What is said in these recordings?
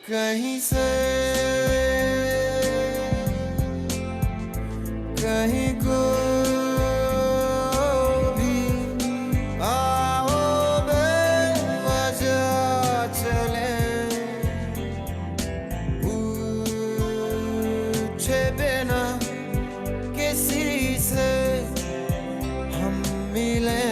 कहीं से कहीं को भी आओ बेवजह चले पूछे बिना किसी से हम मिले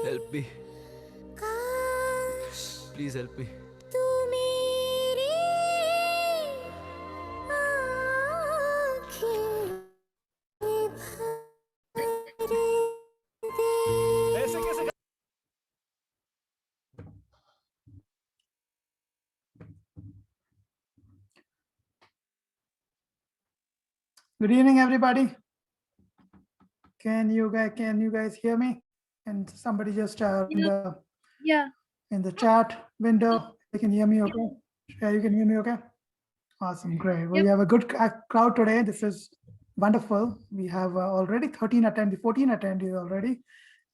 Help me. Please help me. Good evening, everybody. Can you guys hear me? And somebody just in the chat window, you can hear me okay? Yeah, you can hear me okay? Awesome, great. We have a good crowd today. This is wonderful. We have already 14 attendees already,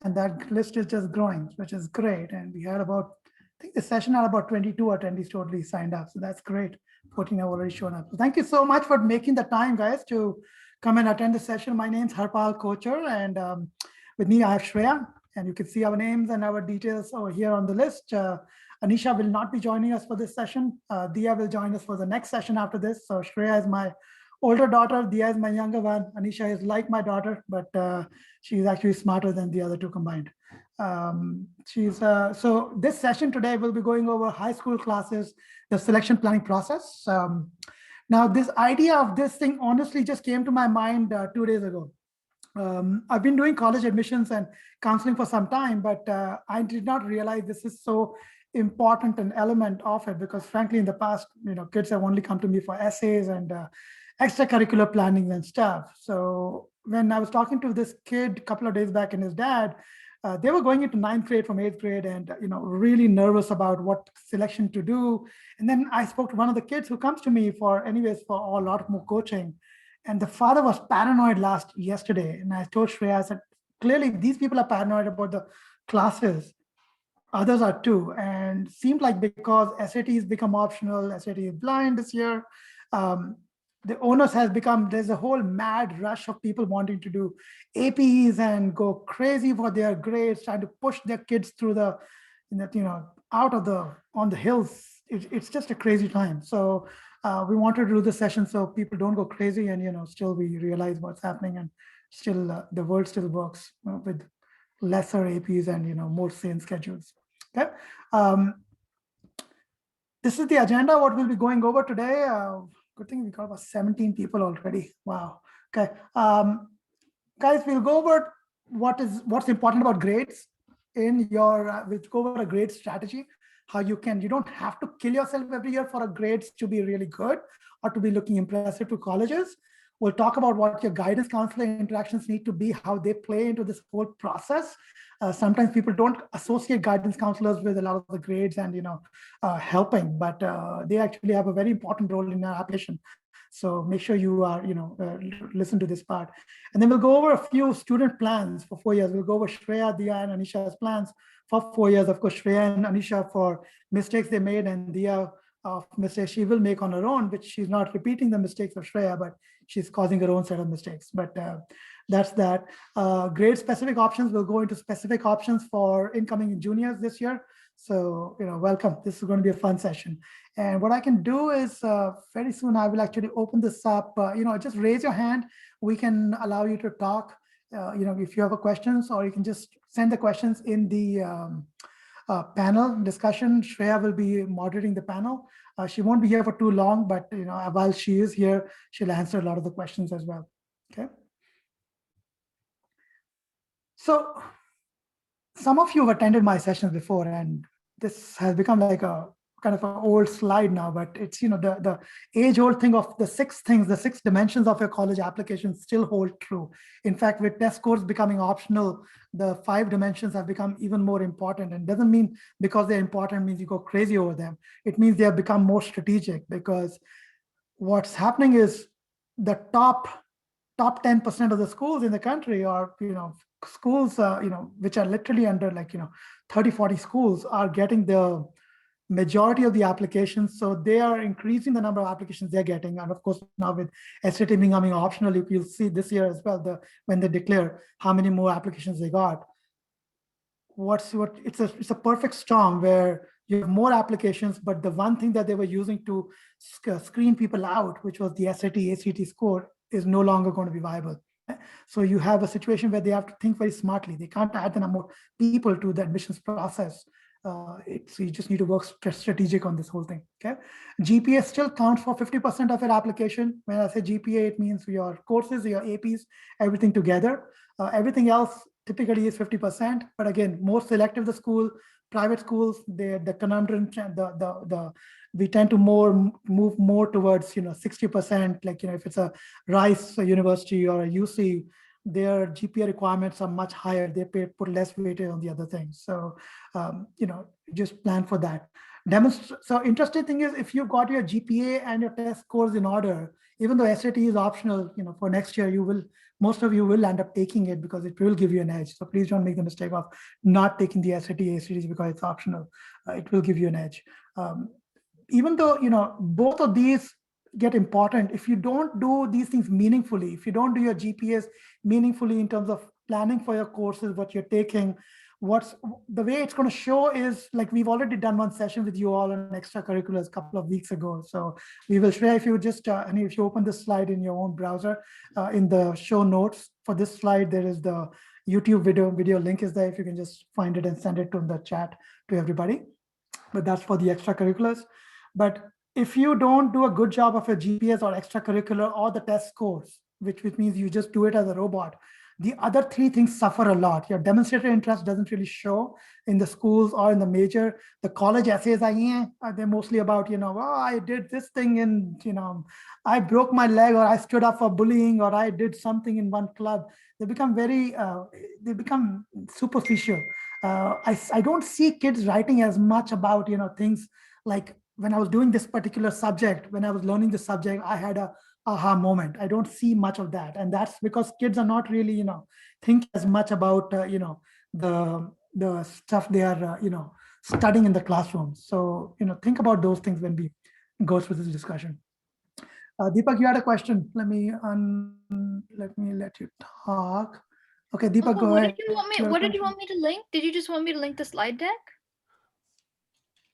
and that list is just growing, which is great. And we had about, I think the session had about 22 attendees totally signed up. So that's great. 14 have already shown up. So thank you so much for making the time, guys, to come and attend the session. My name's Harpal Kochar, and with me I have Shreya, and you can see our names and our details over here on the list. Anisha will not be joining us for this session. Dia will join us for the next session after this. So Shreya is my older daughter. Dia is my younger one. Anisha is like my daughter, but she's actually smarter than the other two combined. So this session today will be going over high school classes, the selection planning process. Now, this idea of this thing honestly just came to my mind 2 days ago. I've been doing college admissions and counseling for some time, but I did not realize this is so important an element of it, because frankly, in the past, kids have only come to me for essays and extracurricular planning and stuff. So when I was talking to this kid a couple of days back and his dad, they were going into 9th grade from 8th grade and really nervous about what selection to do. And then I spoke to one of the kids who comes to me for a lot more coaching. And the father was paranoid yesterday. And I told Shreya, I said, clearly these people are paranoid about the classes. Others are too. And seemed like because SATs become optional, SAT is blind this year, the onus has become, there's a whole mad rush of people wanting to do APs and go crazy for their grades, trying to push their kids through on the hills. It's just a crazy time. So we wanted to do this session so people don't go crazy and, still we realize what's happening, and still the world still works with lesser APs and, more sane schedules. Okay. This is the agenda, what we'll be going over today. Good thing we got about 17 people already. Wow. Okay. Guys, we'll go over what's important about grades in your, we'll go over a grade strategy, how you don't have to kill yourself every year for a grades to be really good or to be looking impressive to colleges. We'll talk about what your guidance counselor interactions need to be, how they play into this whole process. Sometimes people don't associate guidance counselors with a lot of the grades and helping, but they actually have a very important role in our application. So make sure you are, listen to this part. And then we'll go over a few student plans for 4 years. We'll go over Shreya, Dia, and Anisha's plans for 4 years. Of course, Shreya and Anisha for mistakes they made, and Dia of mistakes she will make on her own, which she's not repeating the mistakes of Shreya, but she's causing her own set of mistakes. But that's that. Grade specific options will go into specific options for incoming juniors this year. So, welcome. This is going to be a fun session. And what I can do is very soon I will actually open this up. Just raise your hand. We can allow you to talk. If you have a questions, or you can just send the questions in the panel discussion. Shreya will be moderating the panel. She won't be here for too long, but while she is here, she'll answer a lot of the questions as well. Okay. So some of you have attended my sessions before, and this has become like a kind of an old slide now, but it's the age-old thing of the six dimensions of your college application still hold true. In fact, with test scores becoming optional, the 5 dimensions have become even more important. And doesn't mean because they're important means you go crazy over them. It means they have become more strategic, because what's happening is the top 10% of the schools in the country are schools which are literally under 30-40 schools are getting the majority of the applications. So they are increasing the number of applications they're getting. And of course, now with SAT becoming optional, you'll see this year as well, when they declare how many more applications they got. It's a perfect storm where you have more applications, but the one thing that they were using to screen people out, which was the SAT, ACT score, is no longer going to be viable. So you have a situation where they have to think very smartly. They can't add the number of people to the admissions process. So you just need to work strategic on this whole thing. Okay, GPA still counts for 50% of your application. When I say GPA, it means your courses, your APs, everything together. Everything else typically is 50%. But again, more selective the school, private schools, the conundrum, we tend to move more towards 60%. Like if it's a Rice University or a UC, their GPA requirements are much higher. They put less weightage on the other things. So just plan for that. So interesting thing is, if you've got your GPA and your test scores in order, even though SAT is optional, for next year, most of you will end up taking it because it will give you an edge. So please don't make the mistake of not taking the SAT, ACTs because it's optional. It will give you an edge. Even though, both of these get important, if you don't do these things meaningfully, if you don't do your GPAs meaningfully in terms of planning for your courses, what you're taking, the way it's going to show is, like, we've already done one session with you all on extracurriculars a couple of weeks ago. So we will share, if you just, and if you open this slide in your own browser, in the show notes for this slide, there is the YouTube video link is there. If you can just find it and send it to the chat to everybody. But that's for the extracurriculars. But if you don't do a good job of your GPAs or extracurricular or the test scores, which means you just do it as a robot, the other 3 things suffer a lot. Your demonstrated interest doesn't really show in the schools or in the major. The college essays they're mostly about, I did this thing and, I broke my leg, or I stood up for bullying, or I did something in one club. They become superficial. I don't see kids writing as much about, things like, when I was doing this particular subject, when I was learning the subject, I had a aha moment. I don't see much of that. And that's because kids are not really, think as much about, the stuff they are, studying in the classroom. So, think about those things when we go through this discussion. Deepak, you had a question. Let me let you talk. Okay, Deepak, go ahead. What did you want me to link? Did you just want me to link the slide deck?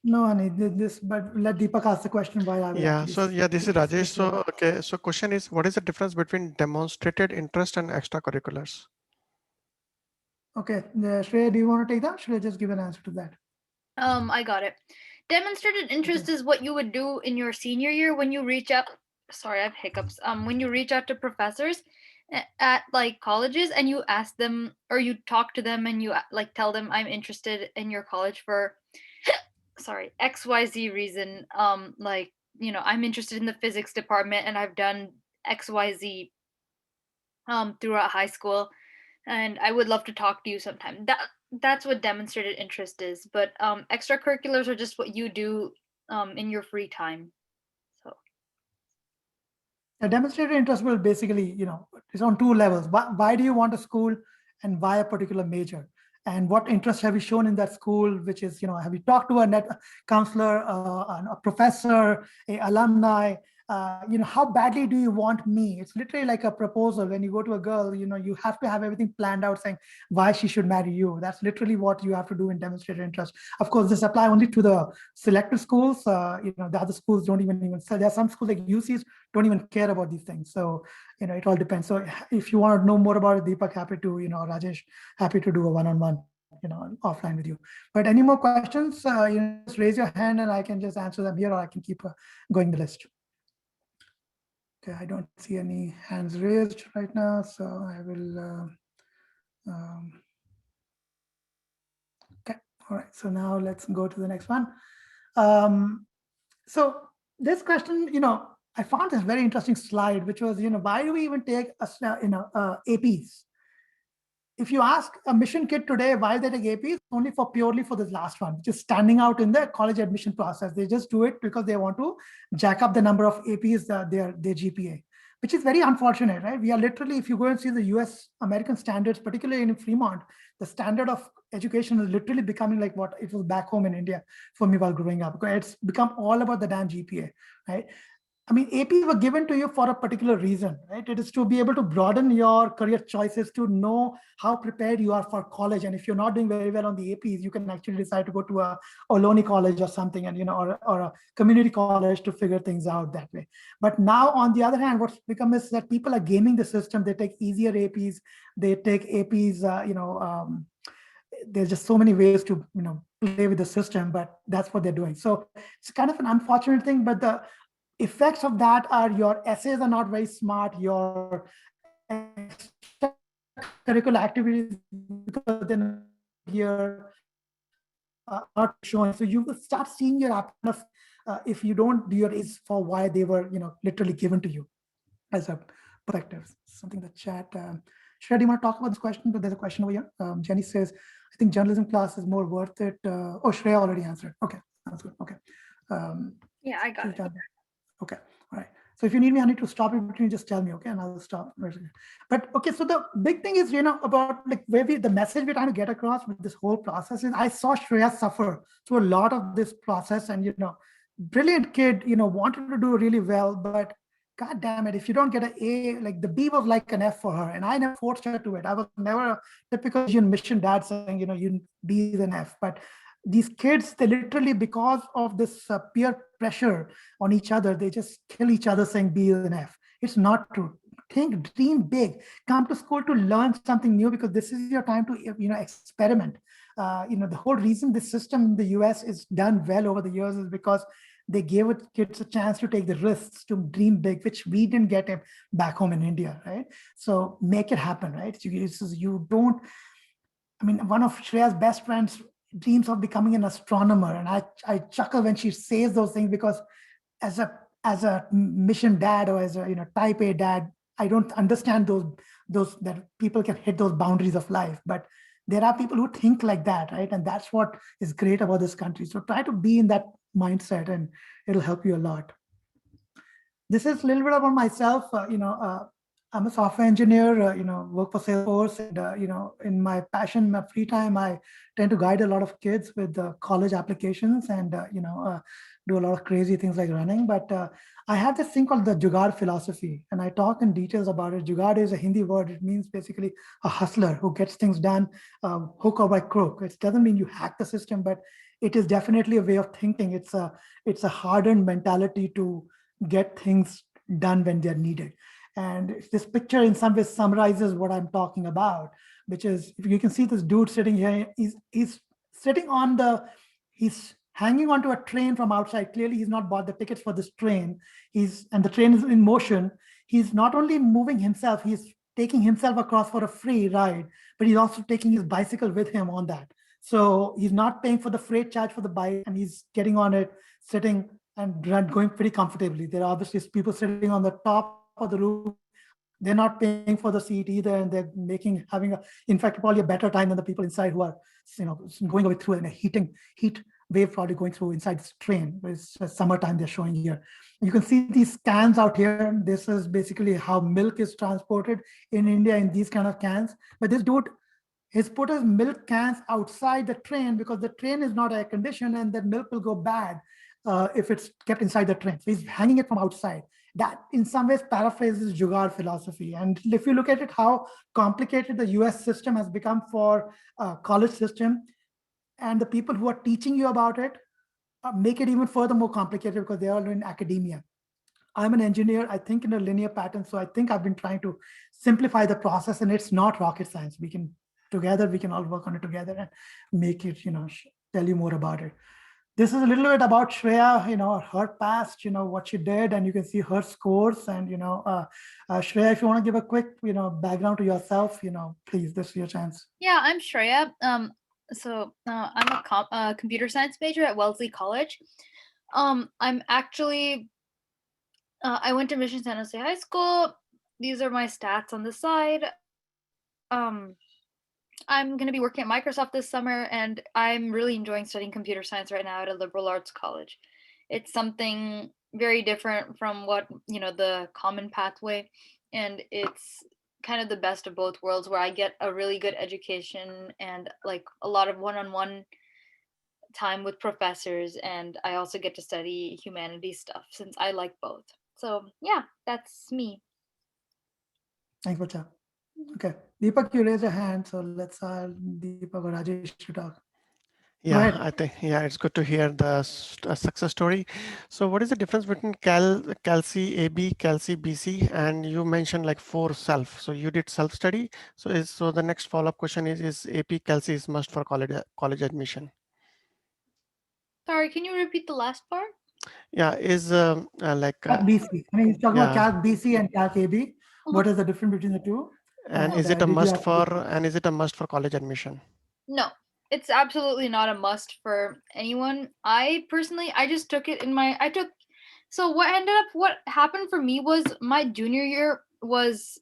No, I need this, but let Deepak ask the question while I will. Yeah, so this is Rajesh. So, okay, so question is, what is the difference between demonstrated interest and extracurriculars? Okay, Shreya, do you want to take that? Should I just give an answer to that? I got it. Demonstrated interest is what you would do in your senior year when you reach out. Sorry, I have hiccups. When you reach out to professors at like colleges and you ask them, or you talk to them and you like tell them, I'm interested in your college for sorry, XYZ reason. Like, I'm interested in the physics department and I've done XYZ throughout high school, and I would love to talk to you sometime. That's what demonstrated interest is. But extracurriculars are just what you do in your free time. So a demonstrated interest will basically, it's on 2 levels. Why do you want a school and why a particular major? and what interest have you shown in that school, which is, have you talked to a net counselor, a professor, a alumni, how badly do you want me? It's literally like a proposal. When you go to a girl, you have to have everything planned out saying why she should marry you. That's literally what you have to do in demonstrated interest. Of course, this apply only to the selected schools. The other schools don't even so there are some schools like UCs don't even care about these things. So, it all depends. So if you want to know more about it, Deepak, happy to, Rajesh, happy to do a one-on-one, offline with you. But any more questions, just raise your hand and I can just answer them here, or I can keep going the list. Okay, I don't see any hands raised right now, so I will. Okay, all right. So now let's go to the next one. So this question, I found this very interesting slide, which was, why do we even take APs? If you ask a mission kid today why they take APs, only purely for this last one, which is standing out in the college admission process. They just do it because they want to jack up the number of APs, their GPA, which is very unfortunate, right? We are literally, if you go and see the US American standards, particularly in Fremont, the standard of education is literally becoming like what it was back home in India for me while growing up. It's become all about the damn GPA, right? I mean, APs were given to you for a particular reason, right? It is to be able to broaden your career choices, to know how prepared you are for college. And if you're not doing very well on the APs, you can actually decide to go to a Ohlone college or something, and or a community college to figure things out that way. But now, on the other hand, what's become is that people are gaming the system. They take easier APs. They take APs. There's just so many ways to play with the system, but that's what they're doing. So it's kind of an unfortunate thing, but the effects of that are your essays are not very smart, your curricular activities, because then here are showing. So you will start seeing your if you don't do your is for why they were literally given to you as a perspective. Something in the chat. Shreya, do you want to talk about this question? But there's a question over here. Jenny says, I think journalism class is more worth it. Oh, Shreya already answered. Okay, that's good. Okay. Yeah, I got it. Okay, all right. So if you need me, I need to stop it between, just tell me, okay, and I'll stop. But okay, so the big thing is, about like where the message we're trying to get across with this whole process is, I saw Shreya suffer through a lot of this process, and brilliant kid, wanted to do really well, but God damn it, if you don't get an A, like the B was like an F for her, and I never forced her to it. I was never a typical mission dad saying, you B is an F, but these kids, they literally, because of this peer pressure on each other, they just kill each other saying B is an F. It's not true. Think, dream big, come to school to learn something new, because this is your time to experiment. The whole reason this system in the US is done well over the years is because they gave kids a chance to take the risks, to dream big, which we didn't get back home in India, right? So make it happen, right? You don't, one of Shreya's best friends dreams of becoming an astronomer, and I chuckle when she says those things, because as a mission dad, or as a type A dad, I don't understand those that people can hit those boundaries of life. But there are people who think like that, right? And that's what is great about this country. So try to be in that mindset, and it'll help you a lot. This is a little bit about myself. I'm a software engineer, work for Salesforce, and, in my passion, my free time, I tend to guide a lot of kids with college applications, and, do a lot of crazy things like running. But I have this thing called the Jugaad philosophy, and I talk in details about it. Jugaad is a Hindi word. It means basically a hustler who gets things done, hook or by crook. It doesn't mean you hack the system, but it is definitely a way of thinking. It's a hardened mentality to get things done when they're needed. And this picture in some ways summarizes what I'm talking about, which is, if you can see this dude sitting here, he's sitting on he's hanging onto a train from outside. Clearly, he's not bought the tickets for this train. And the train is in motion. He's not only moving himself, he's taking himself across for a free ride, but he's also taking his bicycle with him on that. So he's not paying for the freight charge for the bike, and he's getting on it, sitting and going pretty comfortably. There are obviously people sitting on the top of the roof. They're not paying for the seat either, and they're having in fact, probably a better time than the people inside who are, going away through in a heat wave, probably going through inside this train. It's summertime they're showing here. You can see these cans out here. This is basically how milk is transported in India in these kind of cans. But this dude He's put his milk cans outside the train because the train is not air conditioned and the milk will go bad if it's kept inside the train. So he's hanging it from outside. That in some ways paraphrases Jugaad philosophy. And if you look at it, how complicated the US system has become for college system, and the people who are teaching you about it make it even further more complicated because they are in academia. I'm an engineer, I think in a linear pattern. So I think I've been trying to simplify the process, and it's not rocket science. We can all work on it together and make it, tell you more about it. This is a little bit about Shreya, her past, what she did, and you can see her scores. And, Shreya, if you want to give a quick, background to yourself, please, this is your chance. Yeah, I'm Shreya. I'm a computer science major at Wellesley College. I'm actually, I went to Mission San Jose High School. These are my stats on the side. I'm going to be working at Microsoft this summer, and I'm really enjoying studying computer science right now at a liberal arts college. It's something very different from what, the common pathway, and it's kind of the best of both worlds, where I get a really good education and like a lot of one-on-one time with professors, and I also get to study humanities stuff since I like both. So yeah, that's me. Thanks, Bacha. Okay, Deepak, you raise your hand, so let's Deepak or Rajesh to talk. Yeah, I think, it's good to hear the success story. So what is the difference between CalC AB, CalC BC, and you mentioned like 4 self. So you did self-study. So the next follow-up question is AP CalC is must for college admission? Sorry, can you repeat the last part? Yeah, is like Calc BC. I mean, he's talking about yeah. Calc BC and Calc AB. What is the difference between the two? And is it a must for college admission? No, it's absolutely not a must for anyone. I just took it so what happened for me was my junior year was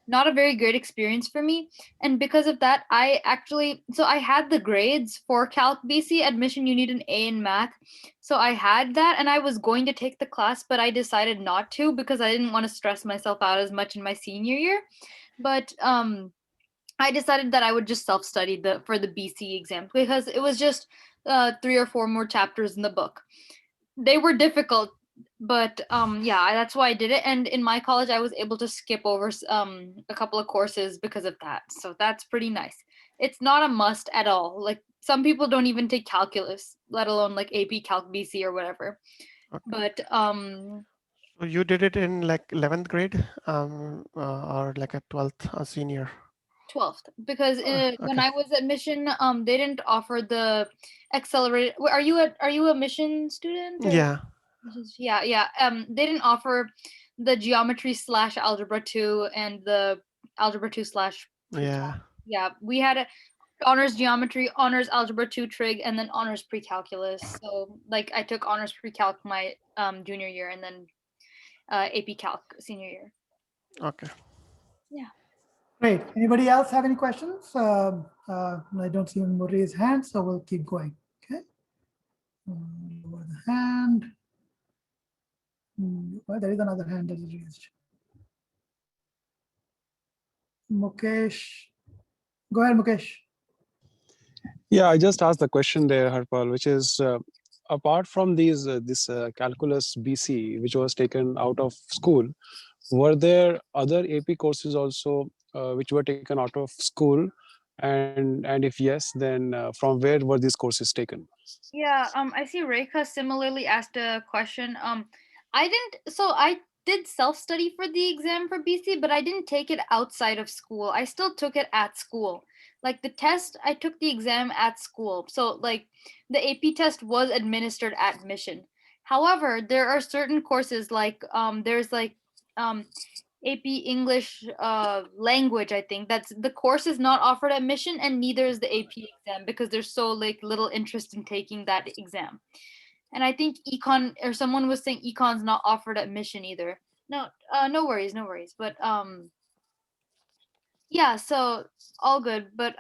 not a very great experience for me. And because of that, I had the grades for Calc BC admission. You need an A in math. So I had that, and I was going to take the class, but I decided not to because I didn't want to stress myself out as much in my senior year. But I decided that I would just self-study for the BC exam because it was just 3 or 4 more chapters in the book. They were difficult, but that's why I did it. And in my college, I was able to skip over a couple of courses because of that. So that's pretty nice. It's not a must at all. Like some people don't even take calculus, let alone like AP Calc BC or whatever. Okay. But so you did it in like 11th grade or like a 12th senior? 12th, because when I was at Mission, they didn't offer the accelerated. Are you a Mission student? Or? Yeah. Yeah. They didn't offer the geometry / algebra 2 and the algebra 2 / Yeah. Yeah, we had honors geometry, honors algebra 2 trig, and then honors pre-calculus. So like I took honors pre-calc my junior year, and then AP Calc senior year. Okay. Yeah. Great. Anybody else have any questions? I don't see him raise hand, so we'll keep going. Okay. Lower the hand. Well, there is another hand that is raised. Mukesh. Go ahead, Mukesh. Yeah, I just asked the question there, Harpal, which is apart from this calculus BC, which was taken out of school, were there other AP courses also which were taken out of school? And if yes, then from where were these courses taken? Yeah, I see Rekha similarly asked a question. I did self-study for the exam for BC, but I didn't take it outside of school. I still took it at school. Like the test, I took the exam at school. So like the AP test was administered at Mission. However, there are certain courses like there's like AP English language, I think that's the course is not offered at Mission, and neither is the AP exam because there's so like little interest in taking that exam. And I think econ, or someone was saying econ's not offered at Mission either. No, no worries. But yeah, so all good. But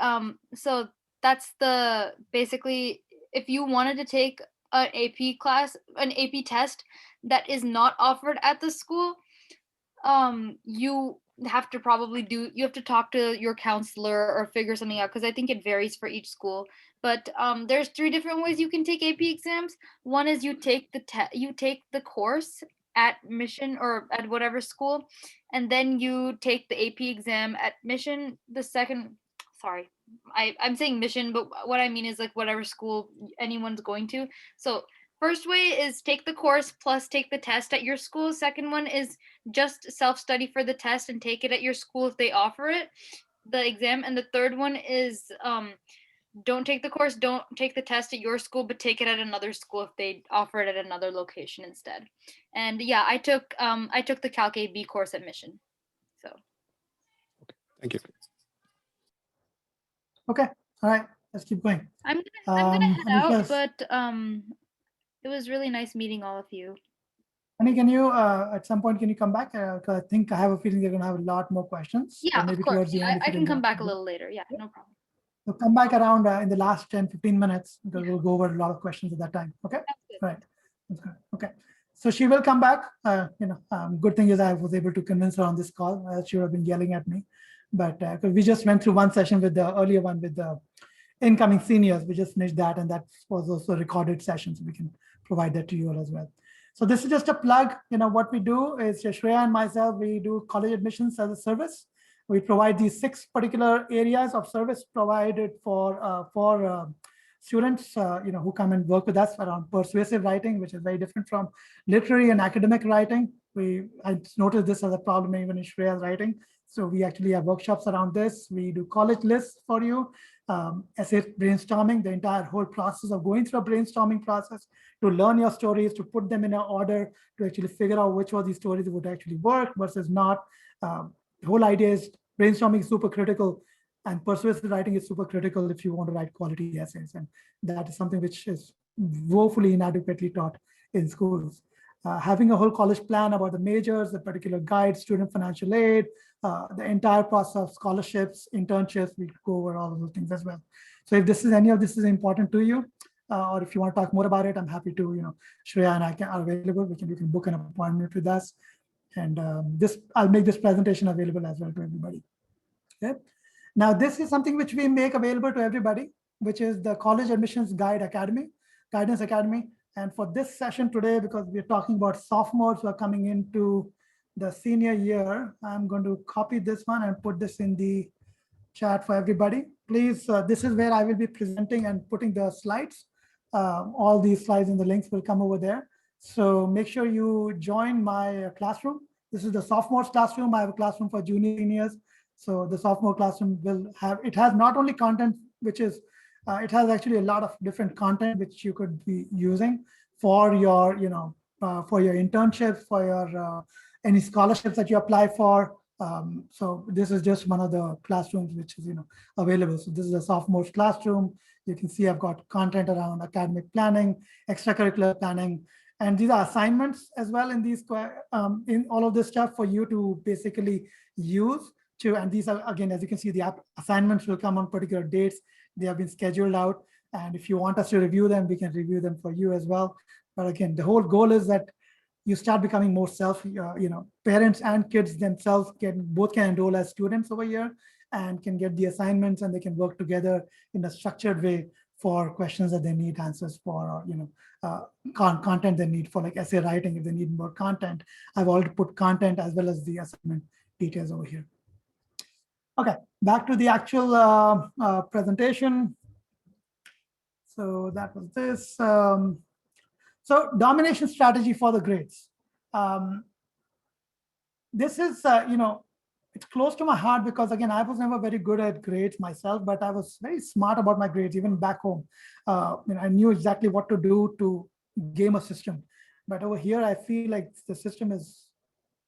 so that's the basically if you wanted to take an AP class, an AP test that is not offered at the school, you have to probably you have to talk to your counselor or figure something out, because I think it varies for each school. But there's 3 different ways you can take AP exams. One is you take the course at Mission or at whatever school, and then you take the AP exam at Mission. The second, sorry, I'm saying Mission, but what I mean is like whatever school anyone's going to. So first way is take the course plus take the test at your school. Second one is just self-study for the test and take it at your school if they offer it, the exam. And the third one is don't take the course, don't take the test at your school, but take it at another school if they offer it at another location instead. And yeah, I took the Calc AB course at Mission. So Thank you. Okay, all right, let's keep going. I'm gonna head Any out, first- but it was really nice meeting all of you. Annie, can you at some point can you come back? 'Cause I think I have a feeling they're gonna have a lot more questions. So Yeah, of maybe course. towards the end, if I you can don't come mind. back a little later. Yeah, no problem. So come back around in the last 10, 15 minutes because we'll go over a lot of questions at that time. Okay, That's good. right. That's good. Okay, so she will come back. Good thing is I was able to convince her on this call. She would have been yelling at me, but because we just went through one session with the earlier one with the incoming seniors, we just finished that, and that was also a recorded session, so we can provide that to you all as well. So this is just a plug. What we do is Shreya and myself, we do college admissions as a service. We provide these 6 particular areas of service provided for students, who come and work with us around persuasive writing, which is very different from literary and academic writing. I noticed this as a problem even in Shreya's writing. So we actually have workshops around this. We do college lists for you, essay brainstorming, the entire whole process of going through a brainstorming process to learn your stories, to put them in an order, to actually figure out which of these stories would actually work versus not. The whole idea is brainstorming is super critical, and persuasive writing is super critical if you want to write quality essays. And that is something which is woefully inadequately taught in schools. Having a whole college plan about the majors, the particular guide, student financial aid, the entire process of scholarships, internships, we go over all of those things as well. So if any of this is important to you, or if you want to talk more about it, I'm happy to, Shreya and I are available. You can book an appointment with us. And I'll make this presentation available as well to everybody. Okay. Now, this is something which we make available to everybody, which is the College Admissions Guidance Academy. And for this session today, because we're talking about sophomores who are coming into the senior year, I'm going to copy this one and put this in the chat for everybody. Please, this is where I will be presenting and putting the slides. All these slides and the links will come over there. So make sure you join my classroom. This is the sophomores classroom. I have a classroom for seniors. So the sophomore classroom it has not only content, which is, it has actually a lot of different content which you could be using for your, for your internships, for your any scholarships that you apply for. So this is just one of the classrooms which is, available. So this is a sophomores classroom. You can see I've got content around academic planning, extracurricular planning, and these are assignments as well in these in all of this stuff for you to basically use to. And these are, again, as you can see, the assignments will come on particular dates. They have been scheduled out, and if you want us to review them, we can review them for you as well. But again, the whole goal is that you start becoming more parents and kids themselves both can enroll as students over here and can get the assignments, and they can work together in a structured way for questions that they need answers for, or content they need for, like essay writing. If they need more content, I've already put content as well as the assignment details over here. Okay, back to the actual presentation. So that was this. So domination strategy for the grades. This is, it's close to my heart because, again, I was never very good at grades myself, but I was very smart about my grades, even back home. I knew exactly what to do to game a system. But over here, I feel like the system is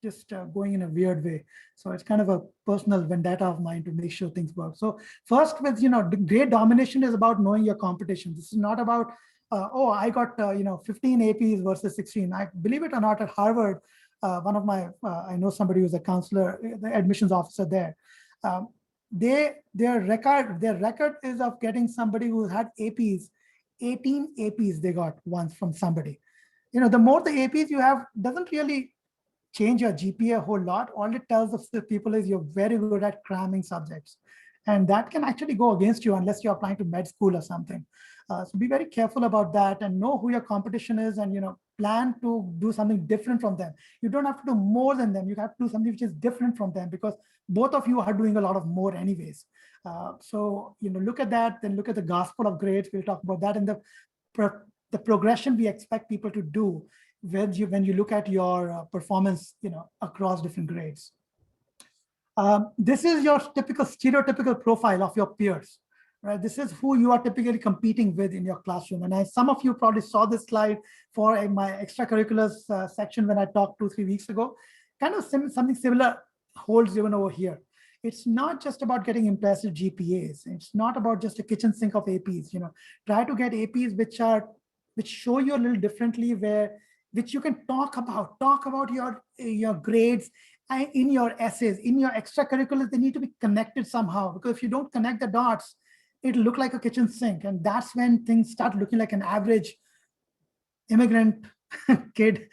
just going in a weird way. So it's kind of a personal vendetta of mine to make sure things work. So first with, grade domination is about knowing your competition. This is not about, oh, I got, 15 APs versus 16. I believe it or not, at Harvard, one of my, I know somebody who's a counselor, the admissions officer there. Their record is of getting somebody who had APs, 18 APs they got once from somebody. The more the APs you have doesn't really change your GPA a whole lot. All it tells the people is you're very good at cramming subjects. And that can actually go against you unless you're applying to med school or something. So be very careful about that and know who your competition is, and plan to do something different from them. You don't have to do more than them. You have to do something which is different from them, because both of you are doing a lot of more anyways. So look at that, then look at the gospel of grades. We'll talk about that in the progression we expect people to do when you look at your performance across different grades. This is your typical stereotypical profile of your peers, right? This is who you are typically competing with in your classroom. And some of you probably saw this slide for my extracurriculars section when I talked 2-3 weeks ago. Kind of something similar holds even over here. It's not just about getting impressive GPAs. It's not about just a kitchen sink of APs. Try to get APs which show you a little differently, which you can talk about your grades in your essays, in your extracurriculars. They need to be connected somehow, because if you don't connect the dots, it'll look like a kitchen sink, and that's when things start looking like an average immigrant kid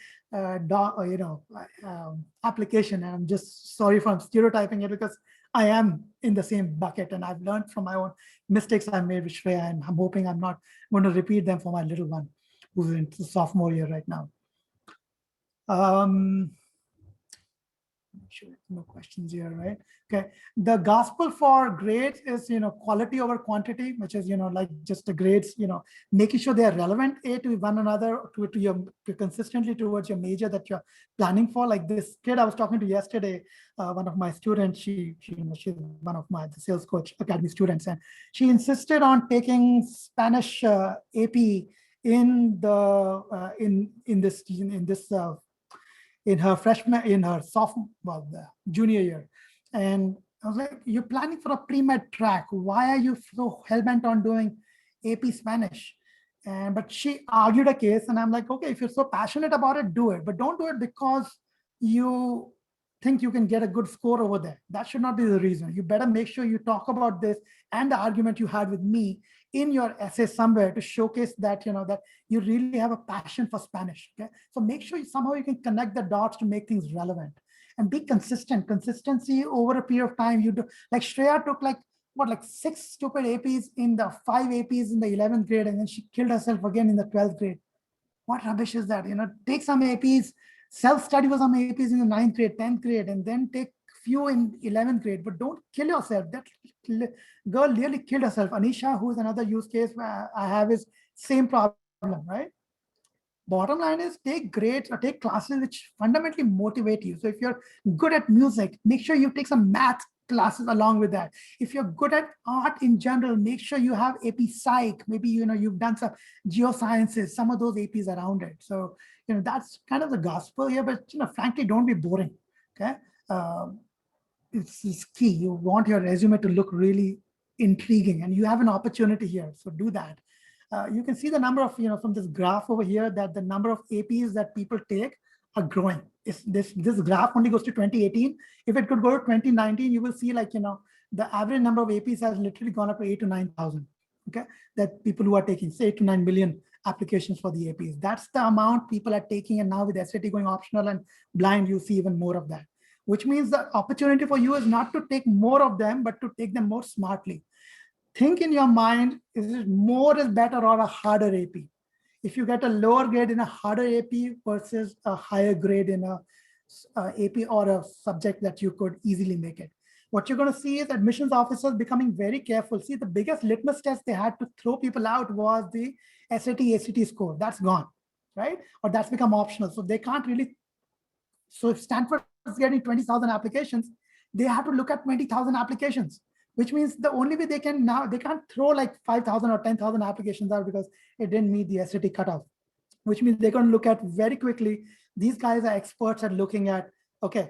application. And I'm just sorry for stereotyping it, because I am in the same bucket, and I've learned from my own mistakes I made with Shreya, and I'm hoping I'm not going to repeat them for my little one who's in the sophomore year right now. Sure, no questions here, right? Okay, the gospel for grades is quality over quantity, which is like just the grades, making sure they are relevant to one another, to consistently towards your major that you're planning for. Like this kid I was talking to yesterday, one of my students, she's one of my sales coach academy students, and she insisted on taking Spanish AP in her junior year. And I was like, you're planning for a pre-med track. Why are you so hell-bent on doing AP Spanish? But she argued a case, and I'm like, okay, if you're so passionate about it, do it. But don't do it because you think you can get a good score over there. That should not be the reason. You better make sure you talk about this and the argument you had with me in your essay somewhere to showcase that that you really have a passion for Spanish. Okay, so make sure somehow you can connect the dots to make things relevant, and be consistent. Consistency over a period of time. You do, like Shreya took like 6 stupid APs in the 5 APs in the 11th grade, and then she killed herself again in the 12th grade. What rubbish is that? Take some APs, self-study for some APs in the 9th grade, 10th grade, and then take few in 11th grade, but don't kill yourself. That girl nearly killed herself. Anisha, who is another use case where I have, is same problem, right? Bottom line is take grades or take classes which fundamentally motivate you. So if you're good at music, make sure you take some math classes along with that. If you're good at art in general, make sure you have AP Psych. Maybe you've done some geosciences, some of those APs around it. So that's kind of the gospel here. But frankly, don't be boring. Okay, it's key. You want your resume to look really intriguing, and you have an opportunity here. So do that. You can see the number of from this graph over here that the number of APs that people take are growing. This graph only goes to 2018. If it could go to 2019, you will see the average number of APs has literally gone up to 8,000 to 9,000. Okay, that people who are taking 8 to 9 million applications for the APs. That's the amount people are taking, and now with SAT going optional and blind, you see even more of that. Which means the opportunity for you is not to take more of them, but to take them more smartly. Think in your mind, is it more is better or a harder AP? If you get a lower grade in a harder AP versus a higher grade in a AP or a subject that you could easily make it. What you're going to see is admissions officers becoming very careful. See, the biggest litmus test they had to throw people out was the SAT, ACT score. That's gone, right? Or that's become optional. So they can't really. So if Stanford is getting 20,000 applications, they have to look at 20,000 applications, which means the only way they can now, they can't throw like 5,000 or 10,000 applications out because it didn't meet the SAT cutoff, which means they're going to look at very quickly. These guys are experts at looking at, okay,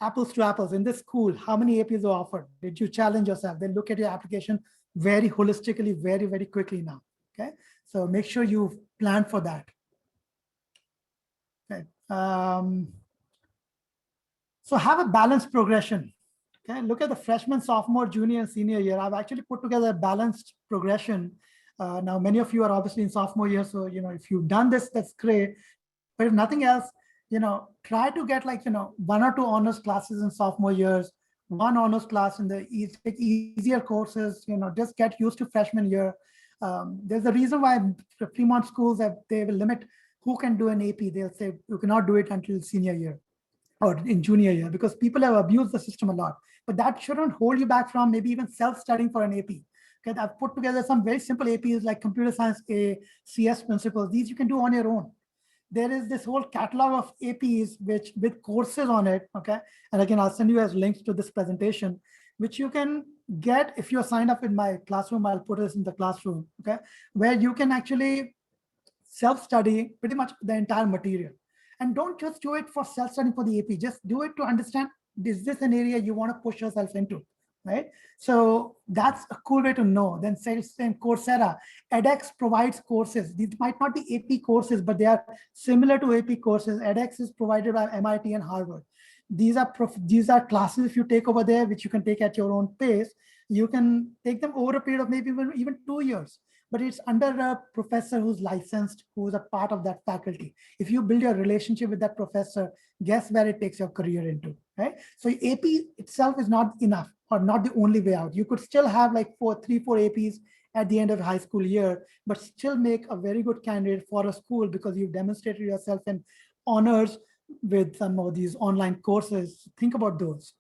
apples to apples in this school, how many APs are offered? Did you challenge yourself? They look at your application very holistically, very, very quickly now. Okay, so make sure you plan for that. Okay. So have a balanced progression. Okay, look at the freshman, sophomore, junior, and senior year. I've actually put together a balanced progression. Now, many of you are obviously in sophomore year, so if you've done this, that's great. But if nothing else, try to get like, 1 or 2 honors classes in sophomore years, 1 honors class in the easier courses, just get used to freshman year. There's a reason why Fremont schools they will limit who can do an AP. They'll say you cannot do it until senior year or in junior year, because people have abused the system a lot. But that shouldn't hold you back from maybe even self-studying for an AP. Okay, I've put together some very simple APs like computer science A, CS principles. These you can do on your own. There is this whole catalog of APs which with courses on it. Okay, and again, I'll send you as links to this presentation, which you can get if you're signed up in my classroom. I'll put this in the classroom. Okay, where you can actually self-study pretty much the entire material. And don't just do it for self-studying for the AP, just do it to understand, is this an area you want to push yourself into, right? So that's a cool way to know. Then say in Coursera, edX provides courses. These might not be AP courses, but they are similar to AP courses. edX is provided by MIT and Harvard. These are classes if you take over there, which you can take at your own pace. You can take them over a period of maybe even 2 years. But it's under a professor who's licensed, who's a part of that faculty. If you build your relationship with that professor, guess where it takes your career into, right? So AP itself is not enough or not the only way out. You could still have like 3, 4 APs at the end of high school year, but still make a very good candidate for a school because you've demonstrated yourself in honors with some of these online courses. Think about those.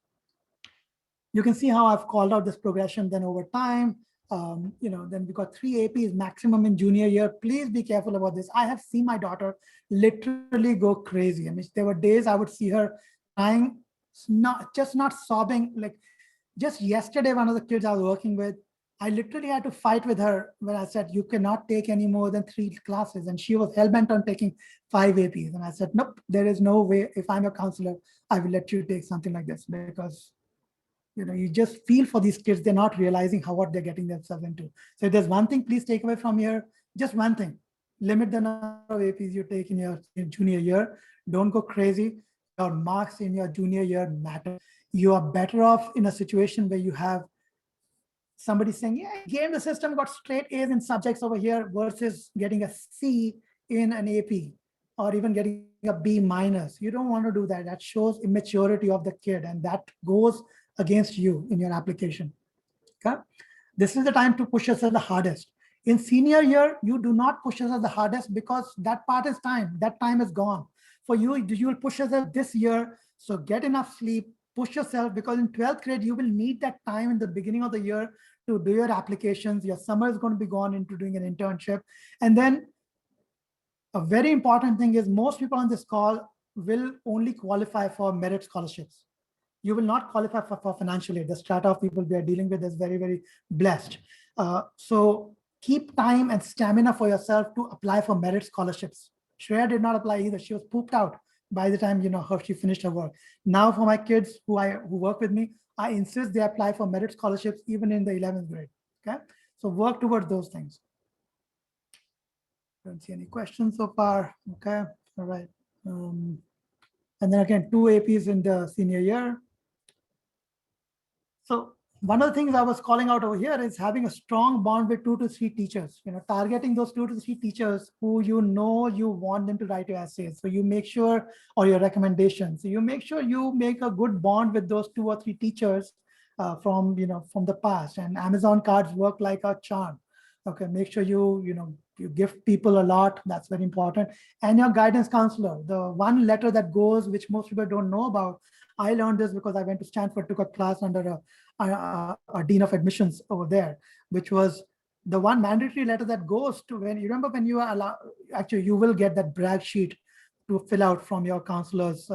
You can see how I've called out this progression then over time. Then we got 3 APs maximum in junior year. Please be careful about this. I have seen my daughter literally go crazy. I mean, there were days I would see her crying, not sobbing. Like just yesterday, one of the kids I was working with, I literally had to fight with her when I said, you cannot take any more than 3 classes. And she was hell-bent on taking 5 APs. And I said, nope, there is no way. If I'm a counselor, I will let you take something like this, because you just feel for these kids. They're not realizing what they're getting themselves into. So if there's one thing, please take away from here, just one thing: limit the number of APs you take in your junior year. Don't go crazy. Your marks in your junior year matter. You are better off in a situation where you have somebody saying, yeah, game the system, got straight A's in subjects over here, versus getting a C in an AP or even getting a B minus. You don't want to do that. That shows immaturity of the kid, and that goes against you in your application. Okay, this is the time to push yourself the hardest. In senior year, you do not push yourself the hardest because that part is time. That time is gone. For you, you will push yourself this year. So get enough sleep, push yourself, because in 12th grade, you will need that time in the beginning of the year to do your applications. Your summer is going to be gone into doing an internship. And then a very important thing is most people on this call will only qualify for merit scholarships. You will not qualify for financial aid. The strata of people we are dealing with is very, very blessed. So keep time and stamina for yourself to apply for merit scholarships. Shreya did not apply either. She was pooped out by the time she finished her work. Now for my kids who work with me, I insist they apply for merit scholarships even in the 11th grade. Okay, so work towards those things. Don't see any questions so far. Okay, all right. And then again, 2 APs in the senior year. So one of the things I was calling out over here is having a strong bond with 2 to 3 teachers, targeting those 2 to 3 teachers who you want them to write your essays. So you make sure, or your recommendations. So you make sure you make a good bond with those 2 or 3 teachers from the past. And Amazon cards work like a charm. Okay, make sure you gift people a lot. That's very important. And your guidance counselor, the one letter that goes, which most people don't know about. I learned this because I went to Stanford, took a class under a dean of admissions over there, which was the one mandatory letter that goes to when you are allowed. Actually, you will get that brag sheet to fill out from your counselors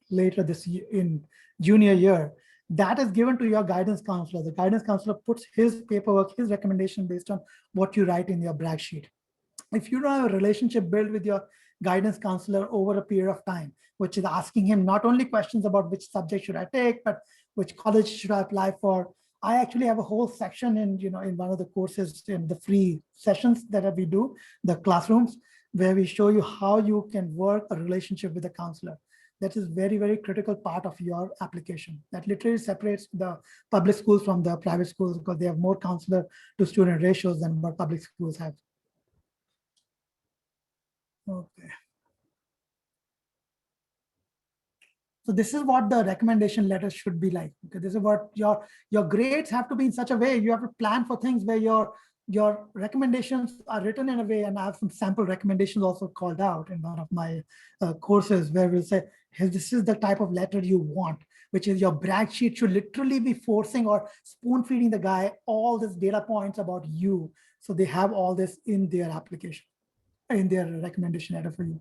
later this year in junior year. That is given to your guidance counselor. The guidance counselor puts his paperwork, his recommendation based on what you write in your brag sheet. If you don't have a relationship built with your guidance counselor over a period of time, which is asking him not only questions about which subject should I take, but which college should I apply for. I actually have a whole section in one of the courses in the free sessions that we do, the classrooms, where we show you how you can work a relationship with a counselor. That is very, very critical part of your application. That literally separates the public schools from the private schools because they have more counselor to student ratios than what public schools have. Okay. So this is what the recommendation letter should be like. Okay, this is what your grades have to be in such a way. You have to plan for things where your recommendations are written in a way, and I have some sample recommendations also called out in one of my courses where we'll say, hey, this is the type of letter you want, which is your brag sheet should literally be forcing or spoon feeding the guy all these data points about you. So they have all this in their application, in their recommendation letter for you.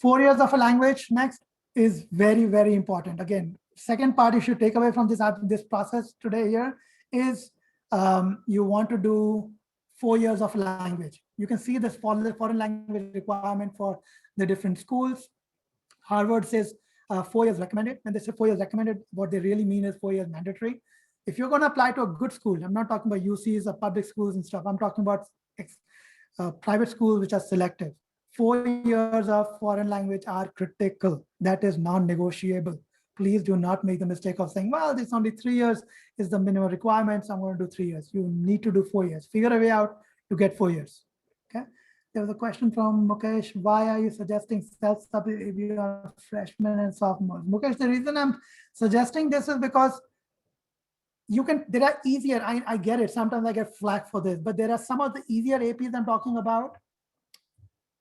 4 years of a language next is very, very important. Again, second part you should take away from this process today here is you want to do 4 years of language. You can see this foreign language requirement for the different schools. Harvard says 4 years recommended. When they say 4 years recommended, what they really mean is 4 years mandatory. If you're going to apply to a good school, I'm not talking about UCs or public schools and stuff. I'm talking about private schools which are selective. 4 years of foreign language are critical. That is non-negotiable. Please do not make the mistake of saying, well, this only 3 years is the minimum requirement, so I'm going to do 3 years. You need to do 4 years. Figure a way out to get 4 years. Okay. There was a question from Mukesh. Why are you suggesting self-study if you are freshmen and sophomores? Mukesh, the reason I'm suggesting this is because there are easier, I get it. Sometimes I get flack for this, but there are some of the easier APs I'm talking about,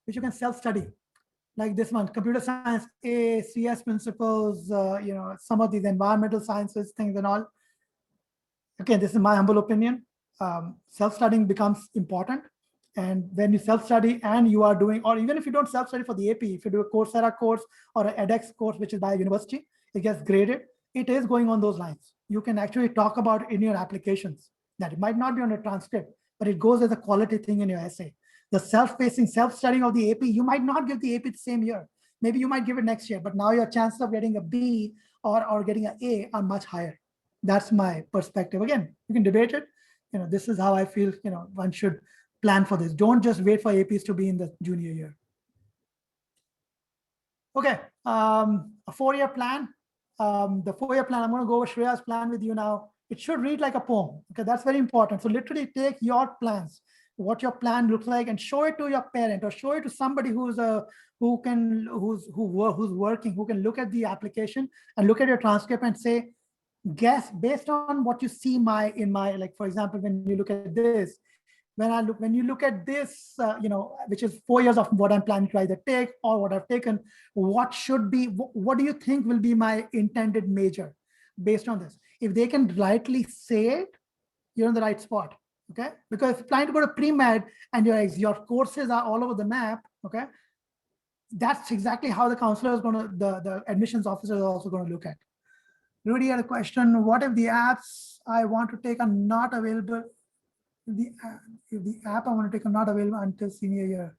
which you can self-study, like this one, computer science, CS principles, some of these environmental sciences, things and all. Okay, this is my humble opinion. Self-studying becomes important. And when you self-study and you are doing, or even if you don't self-study for the AP, if you do a Coursera course or an edX course, which is by a university, it gets graded. It is going on those lines. You can actually talk about it in your applications. That it might not be on a transcript, but it goes as a quality thing in your essay. The self-pacing, self-studying of the AP, you might not give the AP the same year. Maybe you might give it next year, but now your chances of getting a B or getting an A are much higher. That's my perspective. Again, you can debate it. This is how I feel, one should plan for this. Don't just wait for APs to be in the junior year. Okay, a 4-year plan. The 4-year plan, I'm going to go over Shreya's plan with you now. It should read like a poem. Okay, that's very important. So literally take your plans, what your plan looks like, and show it to your parent or show it to somebody who's working, who can look at the application and look at your transcript and say, guess based on what you see like, for example, when you look at this, when you look at this, which is 4 years of what I'm planning to either take or what I've taken, what do you think will be my intended major based on this? If they can rightly say it, you're in the right spot. Okay, because if you're planning to go to pre-med and your courses are all over the map, okay, that's exactly how the counselor is going to, the admissions officer is also going to look at. Rudy had a question. What if the apps I want to take are not available? If the app I want to take are not available until senior year.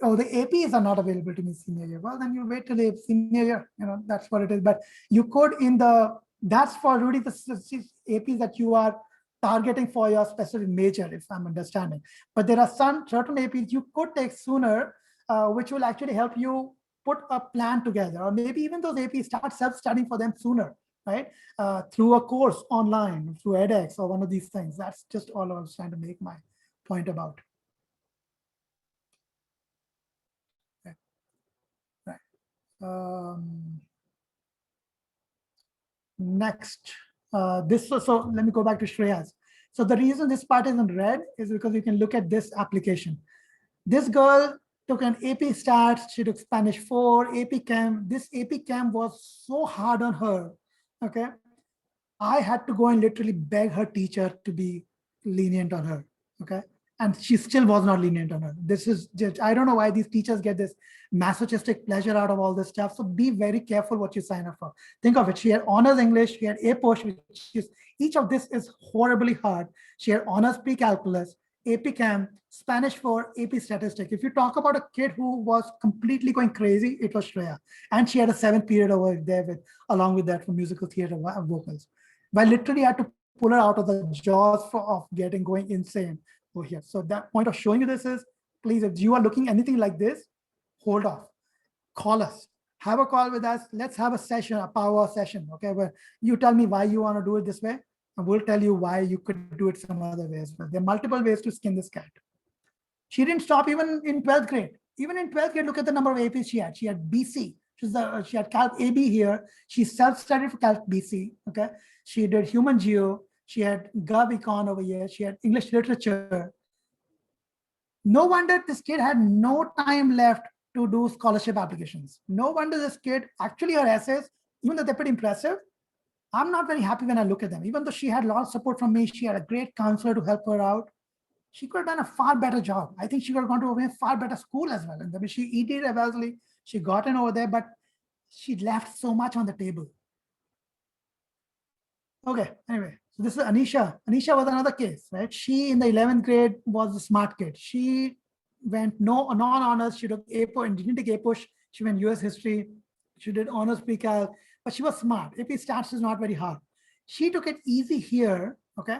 Oh, the APs are not available to me senior year. Well, then you wait till the senior year. That's what it is. But you could that's for Rudy, the APs that you are targeting for your specific major, if I'm understanding. But there are certain APs you could take sooner, which will actually help you put a plan together, or maybe even those APs start self-studying for them sooner, right? Through a course online, through edX or one of these things. That's just all I was trying to make my point about. Okay. Right. Next, so let me go back to Shreya's. So the reason this part is in red is because you can look at this application. This girl took an AP Stats, she took Spanish 4, AP Chem. This AP Chem was so hard on her, okay? I had to go and literally beg her teacher to be lenient on her, okay? And she still was not lenient on her. This is just, I don't know why these teachers get this masochistic pleasure out of all this stuff. So be very careful what you sign up for. Think of it. She had honors English, she had A push, which is, each of this is horribly hard. She had honors pre-calculus, AP Chem, Spanish 4, AP Statistics. If you talk about a kid who was completely going crazy, it was Shreya. And she had a 7th period over there along with that for musical theater vocals. But I literally had to pull her out of the jaws of going insane over here. So that point of showing you this is, please, if you are looking anything like this, hold off. Call us. Have a call with us. Let's have a session, a power session, okay? Where you tell me why you want to do it this way, and we'll tell you why you could do it some other ways. But there are multiple ways to skin this cat. She didn't stop even in 12th grade. Even in 12th grade, look at the number of APs she had. She had BC, She had Calc AB here. She self-studied for Calc BC. Okay, she did Human Geo. She had Gov Econ over here. She had English Literature. No wonder this kid had no time left to do scholarship applications. No wonder this kid, actually her essays, even though they're pretty impressive, I'm not very happy when I look at them. Even though she had a lot of support from me, she had a great counselor to help her out. She could have done a far better job. I think she could have gone to a far better school as well. And I mean, she did eventually, she got in over there, but she left so much on the table. Okay, anyway, so this is Anisha. Anisha was another case, right? She in the 11th grade was a smart kid. She went non-honors. She took APO and didn't take APO. She went US history. She did honors pre-cal, but she was smart. AP stats is not very hard. She took it easy here, okay?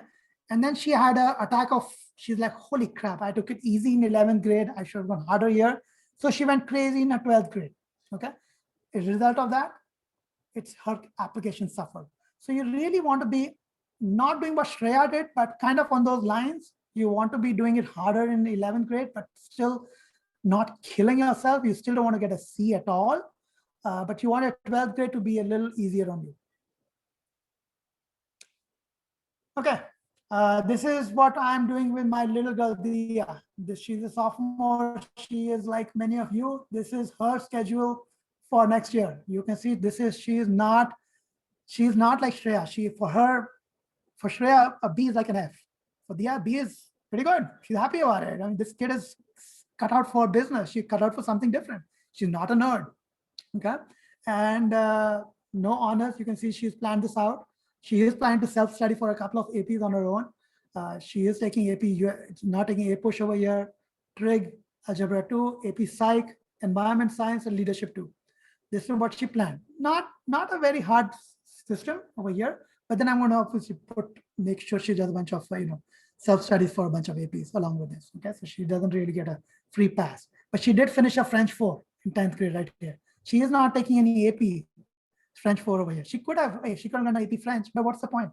And then she had an attack of, she's like, holy crap, I took it easy in 11th grade. I should have gone harder here. So she went crazy in her 12th grade, okay? As a result of that, it's her application suffered. So you really want to be not doing what Shreya did, but kind of on those lines. You want to be doing it harder in 11th grade, but still not killing yourself. You still don't want to get a C at all, but you want your 12th grade to be a little easier on you. Okay, this is what I'm doing with my little girl, Dia. She's a sophomore. She is like many of you. This is her schedule for next year. You can see this is, she's not like Shreya. For Shreya, a B is like an F. For Dia, B is pretty good. She's happy about it. I mean, this kid is cut out for business. She's cut out for something different. She's not a nerd, okay? And no honors. You can see she's planned this out. She is planning to self-study for a couple of APs on her own. She is taking AP, not taking APUSH over here, Trig, Algebra 2, AP Psych, Environment Science, and Leadership 2. This is what she planned. Not a very hard system over here, but then I'm going to obviously make sure she does a bunch of self-studies for a bunch of APs along with this. Okay, so she doesn't really get a free pass, but she did finish a French 4 in 10th grade right here. She is not taking any AP French 4 over here. She could have done AP French, but what's the point?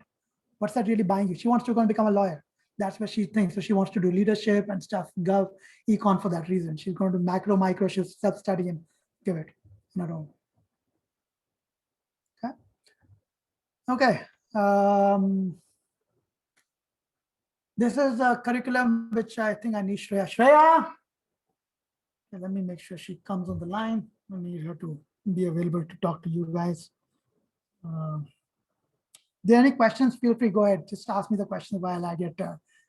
What's that really buying you? She wants to go and become a lawyer. That's what she thinks. So she wants to do leadership and stuff, Gov, Econ for that reason. She's going to macro, micro, she'll self-study and give it on her own. Okay. This is a curriculum which I think I need Shreya. Shreya, okay, let me make sure she comes on the line. I need her to be available to talk to you guys. If there are any questions, feel free, go ahead. Just ask me the questions while I get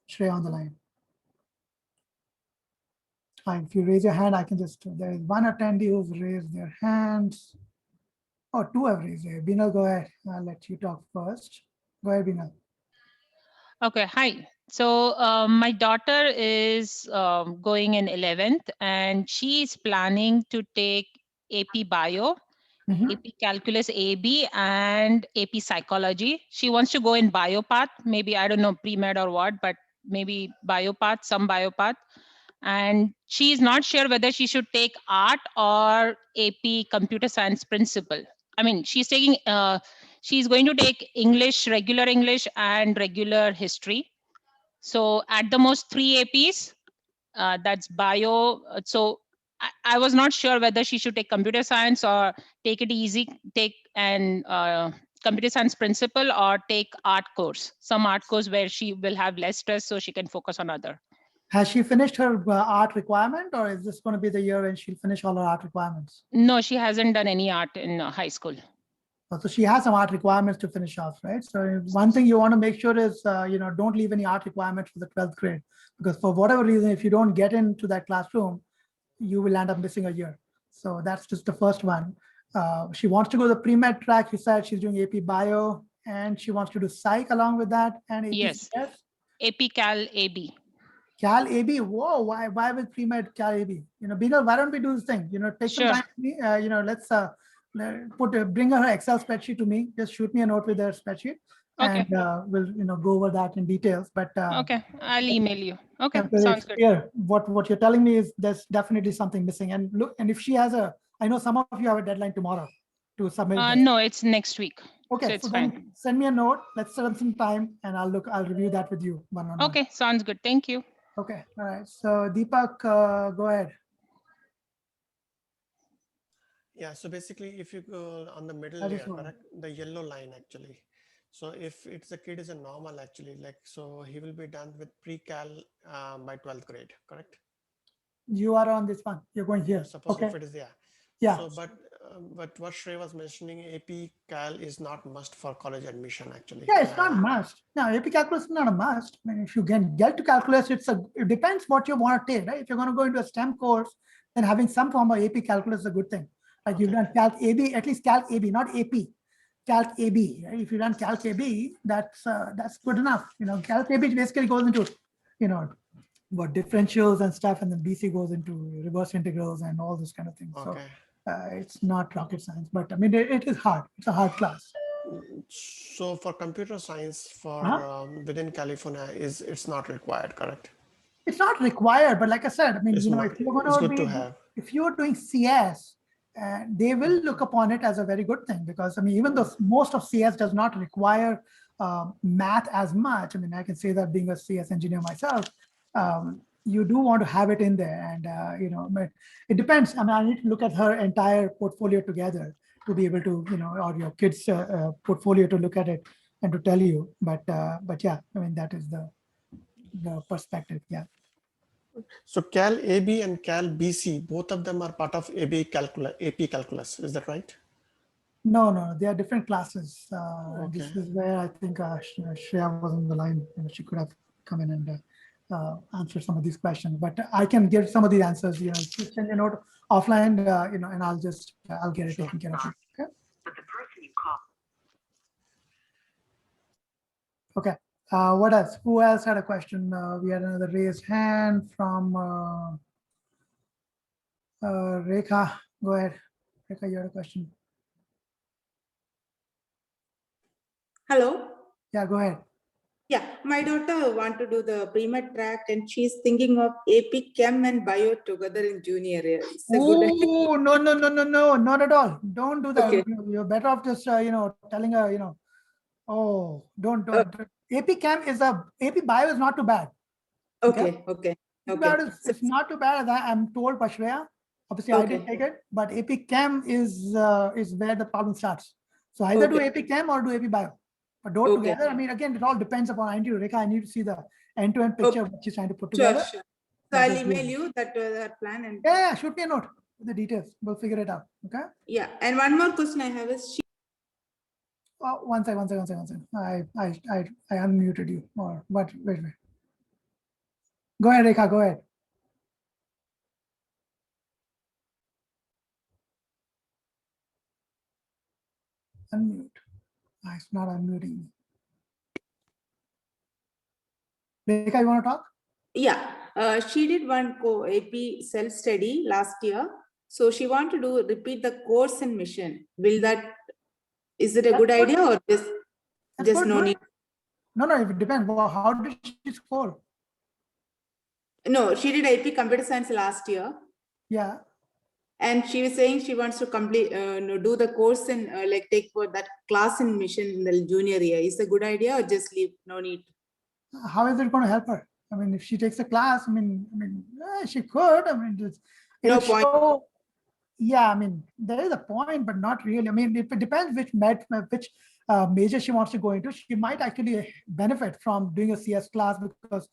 Shreya on the line. Fine. If you raise your hand, I can just, there is one attendee who's raised their hands. Oh, 2 have raised their hand. Binal, go ahead. I'll let you talk first. Go ahead, Binal. Okay, hi. So my daughter is going in 11th and she's planning to take AP Bio, AP Calculus AB, and AP Psychology. She wants to go in Bio path, maybe, I don't know, pre-med or what, but maybe Bio path, some Bio path. And she's not sure whether she should take art or AP Computer Science Principal. I mean, she's taking, she's going to take English, regular English, and regular history. So at the most 3 APs, that's bio. So I was not sure whether she should take computer science or take it easy, take an computer science principal or take art course, some art course where she will have less stress so she can focus on other. Has she finished her art requirement, or is this going to be the year when she'll finish all her art requirements? No, she hasn't done any art in high school. So she has some art requirements to finish off, right? So one thing you want to make sure is, don't leave any art requirements for the 12th grade, because for whatever reason, if you don't get into that classroom, you will end up missing a year. So that's just the first one. She wants to go the pre-med track. She said she's doing AP Bio, and she wants to do Psych along with that. And AP yes, CS? AP Cal AB. Cal AB, whoa, why with pre-med Cal AB? Binal, why don't we do this thing? Take some time to me, let's bring her Excel spreadsheet to me. Just shoot me a note with her spreadsheet, okay. And we'll go over that in details. But okay, I'll email you. Okay, sounds good. Clear. What you're telling me is there's definitely something missing. And look, and if she has I know some of you have a deadline tomorrow to submit. No, it's next week. Okay, so it's then fine. Send me a note. Let's set up some time, and I'll review that with you one-on-one. Okay, sounds good. Thank you. Okay, all right. So Deepak, go ahead. Yeah, so basically if you go on the middle That is layer, so. correct, the yellow line actually. So if it's a kid is a normal actually, like, so he will be done with pre-cal by 12th grade, correct? You are on this one. You're going here. Suppose Okay. if it is, yeah. Yeah. So, but what Shreya was mentioning, AP Cal is not must for college admission actually. Yeah, it's not must. No, AP calculus is not a must. I mean, if you can get to calculus, it depends what you want to take, right? If you're going to go into a STEM course, then having some form of AP calculus is a good thing. Like you've done Calc AB, at least Calc AB, not AP. Calc AB. Right? If you've done Calc AB, that's good enough. You know, Calc AB basically goes into, you know, what differentials and stuff, and then BC goes into reverse integrals and all those kind of things. Okay. So it's not rocket science, but I mean, it is hard. It's a hard class. So for computer science for within California it's not required, correct? It's not required, but like I said, I mean, It's you know, not- if you're it's going good to to be, have. if you're doing CS, they will look upon it as a very good thing, because I mean, even though most of CS does not require math as much, I mean, I can say that being a CS engineer myself, you do want to have it in there, and you know, but it depends. I mean, I need to look at her entire portfolio together to be able to, you know, or your kids' portfolio to look at it and to tell you. But yeah, I mean, that is the perspective. Yeah. So Cal AB and Cal BC, both of them are part of AP calculus. Is that right? No, they are different classes. This Okay. is where I think Shreya was on the line. You know, she could have come in and answer some of these questions. But I can give some of the answers. You know, just send a note offline. You know, and I'll get it taken care of. Okay. Okay. What else? Who else had a question? We had another raised hand from Rekha. Go ahead, Rekha. You had a question. Hello. Yeah, go ahead. Yeah, my daughter want to do the pre-med track, and she's thinking of AP Chem and Bio together in junior year. It's a good idea. Oh, no, not at all. Don't do that. Okay. You're better off just, you know, telling her, you know, oh, don't. AP Chem is AP Bio is not too bad. Okay. AP Bio it's not too bad. I'm told by Shreya. Obviously, I didn't take it, but AP Chem is where the problem starts. So either do AP Chem or do AP Bio, but don't together. I mean, again, it all depends upon. I need to, Rekha, I need to see the end-to-end picture of what she's trying to put together. Sure. So I'll email you that plan and. Yeah, shoot me a note with the details. We'll figure it out. Okay. Yeah, and one more question I have is, Oh, one second. I unmuted you. Or what? Wait. Go ahead, Rekha. Go ahead. Unmute. It's not unmuting. Rekha, you want to talk? Yeah, she did one AP self-study last year. So she want to repeat the course and mission. Is it a good idea or just no need? No, it depends. Well, how did she score? No, she did AP computer science last year. Yeah. And she was saying she wants to complete, do the course and like take for that class in mission in the junior year. Is it a good idea or just leave? No need. How is it going to help her? I mean, if she takes a class, I mean, she could. I mean, No point. Show, yeah, I mean, there is a point, but not really. I mean, it depends which major she wants to go into. She might actually benefit from doing a CS class, because,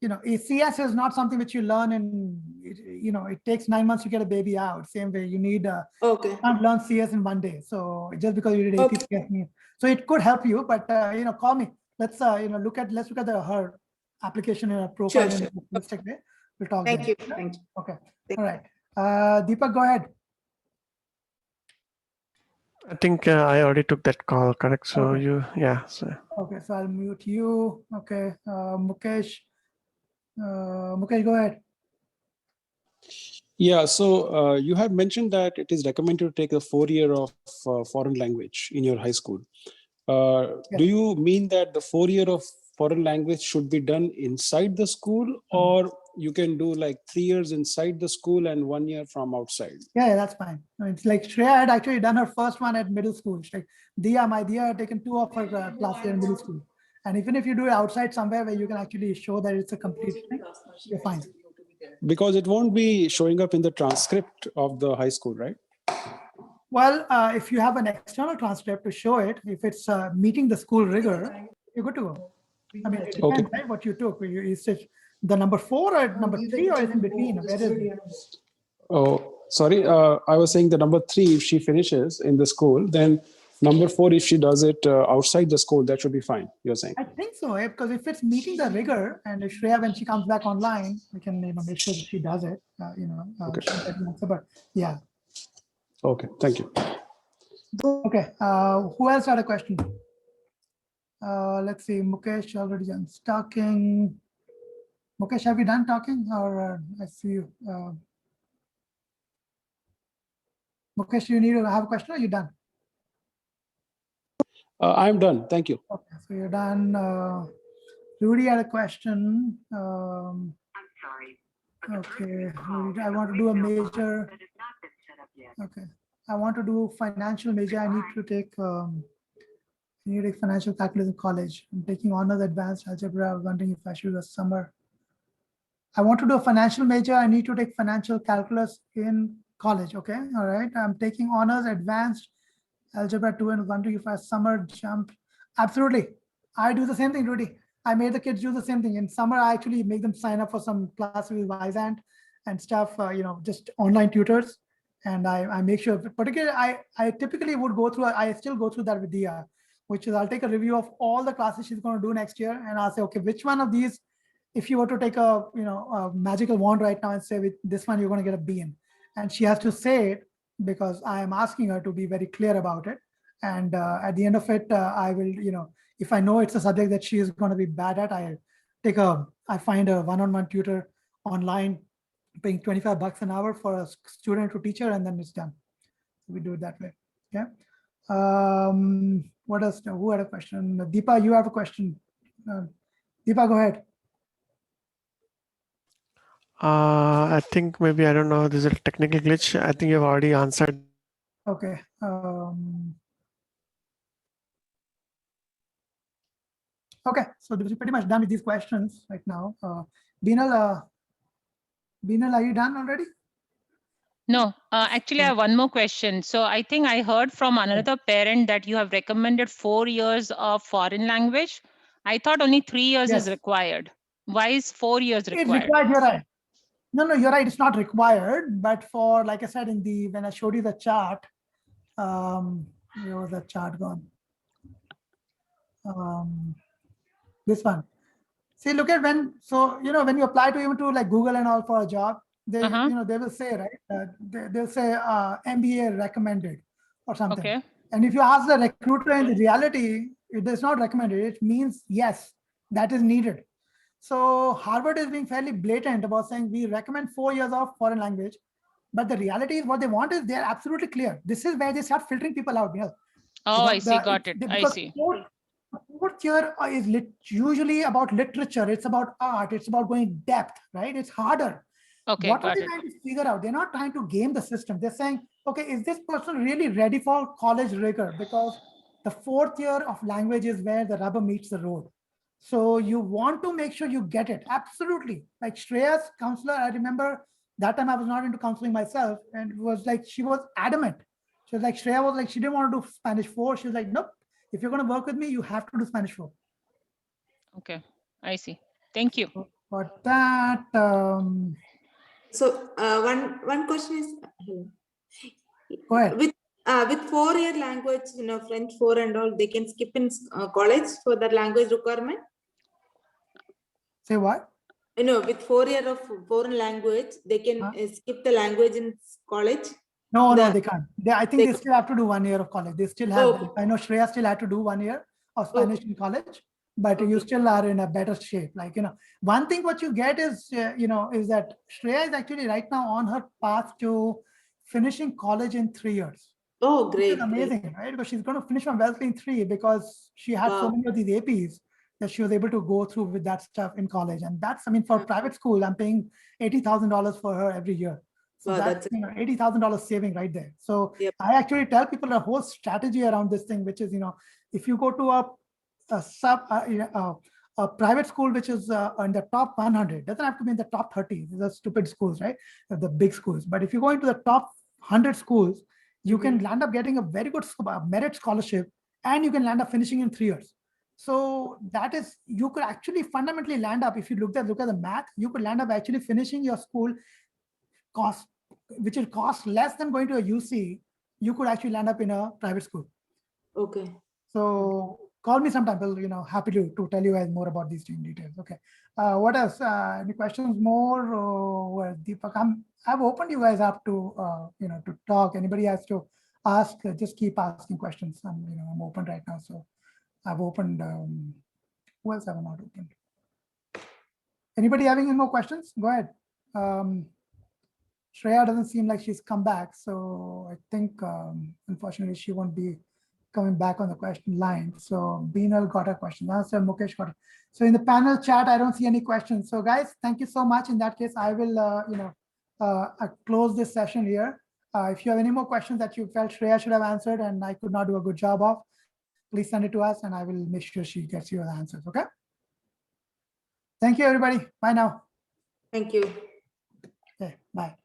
you know, a CS is not something which you learn in, you know, it takes 9 months to get a baby out. Same way you need you can't learn CS in one day. So just because you did AP CS, so it could help you, but you know, call me. Let's look at her application and her profile. Sure. We'll talk. Thank you. Okay. All right. Deepak, go ahead. I think I already took that call, correct? So So. Okay, so I'll mute you. Okay, Mukesh. Mukesh, go ahead. Yeah, so you had mentioned that it is recommended to take a 4-year of foreign language in your high school. Do you mean that the 4-year of foreign language should be done inside the school, or you can do like 3 years inside the school and 1 year from outside? Yeah, that's fine. I mean, it's like Shreya had actually done her first one at middle school. She's like, my Dia had taken 2 of her classes in middle school. And even if you do it outside somewhere where you can actually show that it's a complete thing, you're fine. Because it won't be showing up in the transcript of the high school, right? Well, if you have an external transcript to show it, if it's meeting the school rigor, you're good to go. I mean, it depends, right, what you took. Is it the number 4 or number 3 or is in between? Where is it? Oh, sorry. I was saying the number 3, if she finishes in the school, then number 4, if she does it outside the school, that should be fine. You're saying? I think so, because if it's meeting the rigor, and if Shreya, when she comes back online, we can make sure that she does it. Okay. she'll get an answer, but yeah. Okay. Thank you. Okay. Who else had a question? Let's see. Mukesh already done talking. Mukesh, have you done talking, or I see you? Mukesh, you need to have a question, or you done? I'm done. Thank you. Okay, so you're done. Rudy had a question. Okay, Rudy, I want to do a major. Okay, I want to do financial major. I need to take financial calculus in college. I'm taking honors advanced algebra. I was wondering if I should do a summer. I want to do a financial major. I need to take financial calculus in college. Okay, all right. I'm taking honors advanced algebra 2 and wondering if I summer jump. Absolutely. I do the same thing, Rudy. I made the kids do the same thing. In summer, I actually make them sign up for some classes with Visant and stuff, just online tutors. And I make sure, particularly, I typically would go through, I still go through that with Dia, which is I'll take a review of all the classes she's going to do next year. And I'll say, okay, which one of these, if you were to take a magical wand right now and say, with this one, you're going to get a B in. And she has to say it, because I am asking her to be very clear about it. And at the end of it, I will, if I know it's a subject that she is going to be bad at, I find a one-on-one tutor online, paying $25 an hour for a student to teacher, and then it's done. We do it that way. Yeah. What else? Who had a question? Deepa, you have a question. Deepa, go ahead. I think maybe, I don't know, this is a technical glitch. I think you've already answered. Okay. Okay, so we're pretty much done with these questions right now. Beenal, are you done already? No, actually, I have one more question. So I think I heard from another parent that you have recommended 4 years of foreign language. I thought only 3 years is required. Why is 4 years required? It's required, you're right. No, you're right. It's not required, but for, like I said, when I showed you the chart, where was that chart gone? This one. See, look at when you apply to even to like Google and all for a job, they they will say, right, they'll say MBA recommended or something. Okay. And if you ask the recruiter, in reality, it is not recommended. It means yes, that is needed. So Harvard is being fairly blatant about saying we recommend 4 years of foreign language, but the reality is what they want is they're absolutely clear. This is where they start filtering people out. Oh, I see. Got it. I see. Fourth year is usually about literature. It's about art. It's about going depth, right? It's harder. Okay, what are they trying to figure out? They're not trying to game the system. They're saying, okay, is this person really ready for college rigor? Because the 4th year of language is where the rubber meets the road. So you want to make sure you get it. Absolutely. Like Shreya's counselor, I remember that time I was not into counseling myself, and it was like, she was adamant. She was like, Shreya was like, she didn't want to do Spanish 4. She was like, nope, if you're going to work with me, you have to do Spanish 4. Okay, I see. Thank you. For that, so one question is, go ahead. With 4-year language, French 4 and all, they can skip in college for that language requirement? Say what? With 4 years of foreign language, they can skip the language in college? No, they can't. I think they still have to do 1 year of college. They still have, I know Shreya still had to do 1 year of Spanish in college, but you still are in a better shape. Like, one thing what you get is, is that Shreya is actually right now on her path to finishing college in 3 years. Oh, great. Which is amazing, right? Because she's going to finish from Wellesley in 3 because she had so many of these APs that she was able to go through with that stuff in college. And that's, for private school, I'm paying $80,000 for her every year. So that's $80,000 saving right there. So I actually tell people a whole strategy around this thing, which is, if you go to a private school, which is in the top 100, doesn't have to be in the top 30. These are stupid schools, right? The big schools. But if you go into the top 100 schools, you can land up getting a very good merit scholarship, and you can land up finishing in 3 years. So that is, you could actually fundamentally land up, if you look at the math, you could land up actually finishing your school cost, which will cost less than going to a UC. You could actually land up in a private school. Okay. So call me sometime. We'll, happy to tell you guys more about these in details. Okay. What else? Any questions more? Deepak, I've opened you guys up to, to talk. Anybody has to ask, just keep asking questions. I'm open right now. So I've opened, who else have I not opened? Anybody having any more questions? Go ahead. Shreya doesn't seem like she's come back. So I think, unfortunately, she won't be coming back on the question line. So Beenal got a question. Answer, Mukesh got it. So in the panel chat, I don't see any questions. So guys, thank you so much. In that case, I will, close this session here. If you have any more questions that you felt Shreya should have answered and I could not do a good job of, please send it to us and I will make sure she gets you the answers. Okay. Thank you, everybody. Bye now. Thank you. Okay, bye.